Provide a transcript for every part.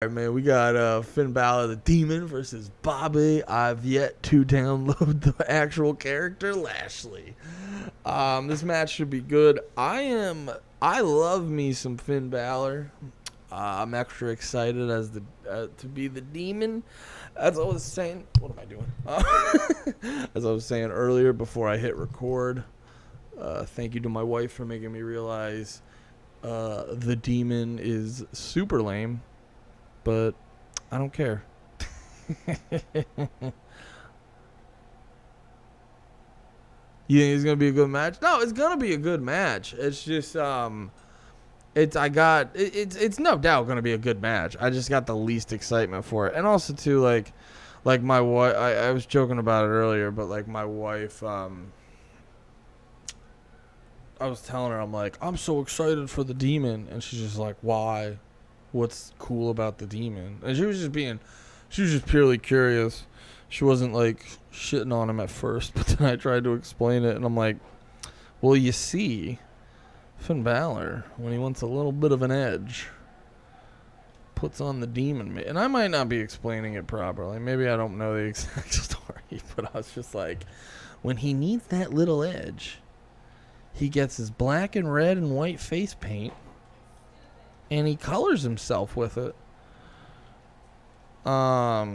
All right, man, we got Finn Balor, the Demon, versus Bobby. I've yet to download the actual character, Lashley. This match should be good. I love me some Finn Balor. I'm extra excited to be the Demon. As I was saying, what am I doing? As I was saying earlier before I hit record, thank you to my wife for making me realize the Demon is super lame. But I don't care. You think it's gonna be a good match? No, it's gonna be a good match. It's just it's no doubt gonna be a good match. I just got the least excitement for it, and also too like my wife. I was joking about it earlier, but like my wife, I was telling her, I'm like, I'm so excited for the Demon, and she's just like, why? What's cool about the Demon? And she was just purely curious. She wasn't like shitting on him at first, but then I tried to explain it, and I'm like, well, you see, Finn Balor, when he wants a little bit of an edge, puts on the Demon. And I might not be explaining it properly. Maybe I don't know the exact story, but I was just like, when he needs that little edge, he gets his black and red and white face paint, and he colors himself with it. But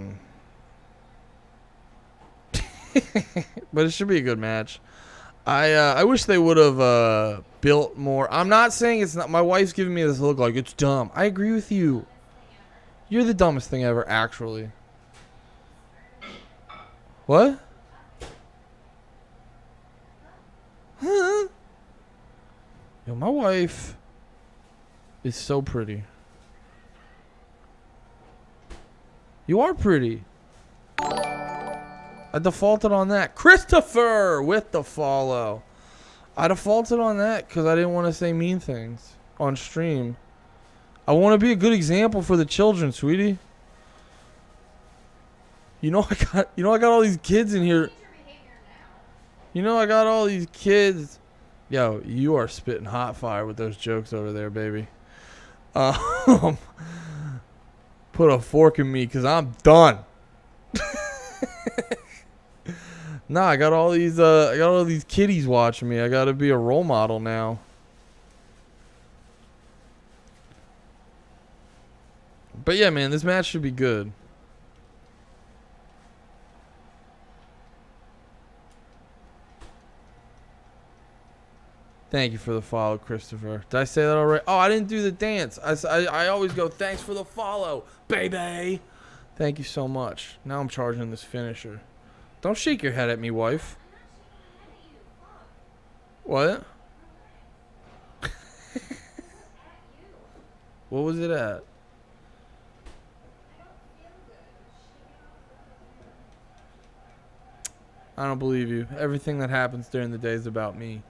it should be a good match. I wish they would have built more. I'm not saying it's not. My wife's giving me this look like it's dumb. I agree with you. You're the dumbest thing ever, actually. What? Huh? Yo, my wife is so pretty. You are pretty. I defaulted on that. Christopher with the follow. I defaulted on that because I didn't want to say mean things on stream. I want to be a good example for the children, sweetie. I got all these kids in here. I got all these kids. Yo, you are spitting hot fire with those jokes over there, baby. Put a fork in me because I'm done. Nah, I got all these kiddies watching me. I got to be a role model now. But yeah, man, this match should be good. Thank you for the follow, Christopher. Did I say that already? Oh, I didn't do the dance. I always go, thanks for the follow, baby. Thank you so much. Now I'm charging this finisher. Don't shake your head at me, wife. What? What was it at? I don't believe you. Everything that happens during the day is about me.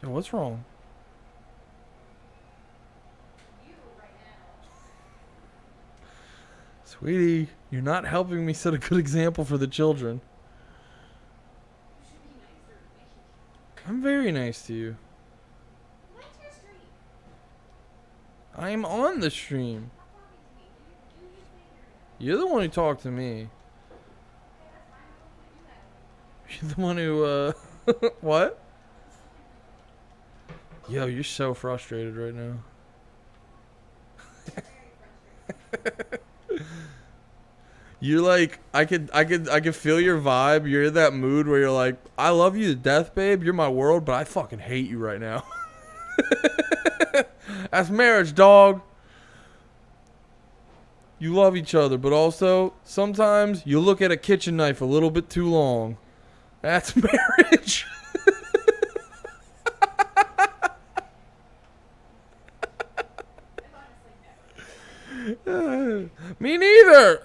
Yo, what's wrong? Sweetie, you're not helping me set a good example for the children. I'm very nice to you. I'm on the stream. You're the one who talked to me. You're the one who, what? Yo, you're so frustrated right now. You're like, I could feel your vibe. You're in that mood where you're like, I love you to death, babe. You're my world, but I fucking hate you right now. That's marriage, dog. You love each other, but also sometimes you look at a kitchen knife a little bit too long. That's marriage. Me neither.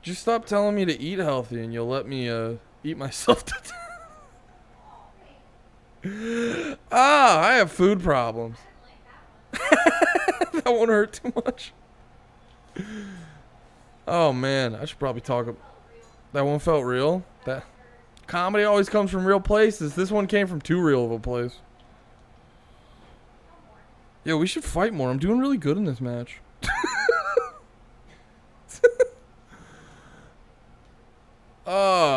Just stop telling me to eat healthy and you'll let me eat myself to death. I have food problems. That won't hurt too much. Oh, man. I should probably talk. That one felt real. That comedy always comes from real places. This one came from too real of a place. Yo, we should fight more. I'm doing really good in this match.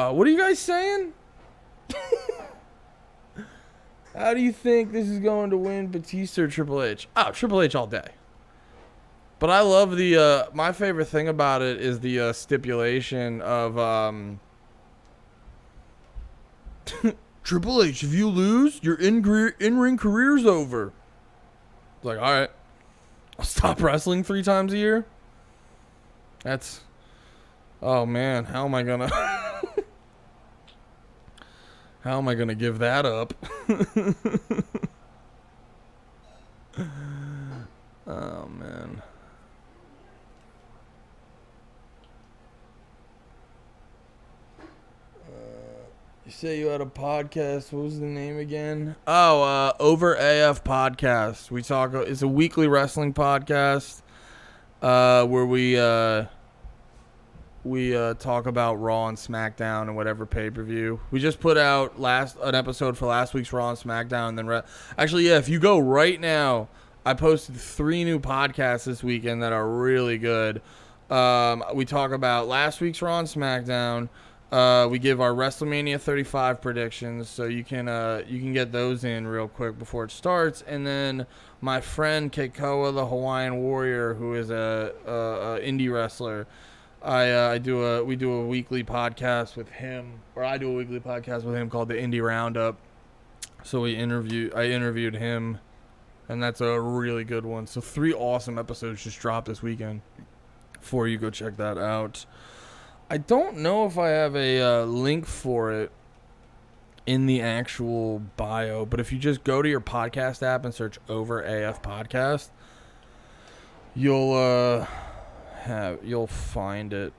What are you guys saying? How do you think this is going to win, Batista or Triple H? Oh, Triple H all day. But I love the, my favorite thing about it is the stipulation of, Triple H, if you lose, your in-ring career's over. It's like, all right, I'll stop wrestling 3 times a year. That's, oh man, how am I gonna, how am I gonna give that up? Oh man. You say you had a podcast. What was the name again? Oh, Over AF Podcast. We talk. It's a weekly wrestling podcast where we talk about Raw and SmackDown and whatever pay-per-view. We just put out an episode for last week's Raw and SmackDown. And then actually, yeah, if you go right now, I posted 3 new podcasts this weekend that are really good. We talk about last week's Raw and SmackDown. We give our WrestleMania 35 predictions, so you can get those in real quick before it starts. And then my friend Keikoa, the Hawaiian Warrior, who is a indie wrestler, we do a weekly podcast with him, or I do a weekly podcast with him called the Indie Roundup. So I interviewed him, and that's a really good one. So 3 awesome episodes just dropped this weekend. Before you go check that out. I don't know if I have a link for it in the actual bio, but if you just go to your podcast app and search Over AF Podcast, you'll find it.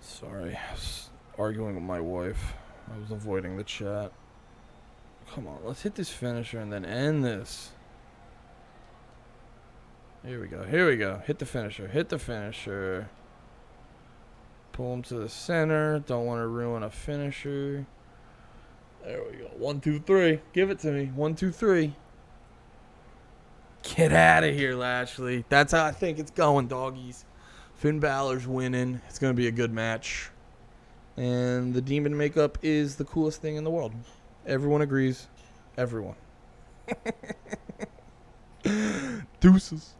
Sorry, I was arguing with my wife. I was avoiding the chat. Come on, let's hit this finisher and then end this. Here we go. Hit the finisher. Pull him to the center. Don't want to ruin a finisher. There we go. 1, 2, 3. Give it to me. 1, 2, 3. Get out of here, Lashley. That's how I think it's going, doggies. Finn Balor's winning. It's going to be a good match. And the demon makeup is the coolest thing in the world. Everyone agrees. Everyone. Deuces.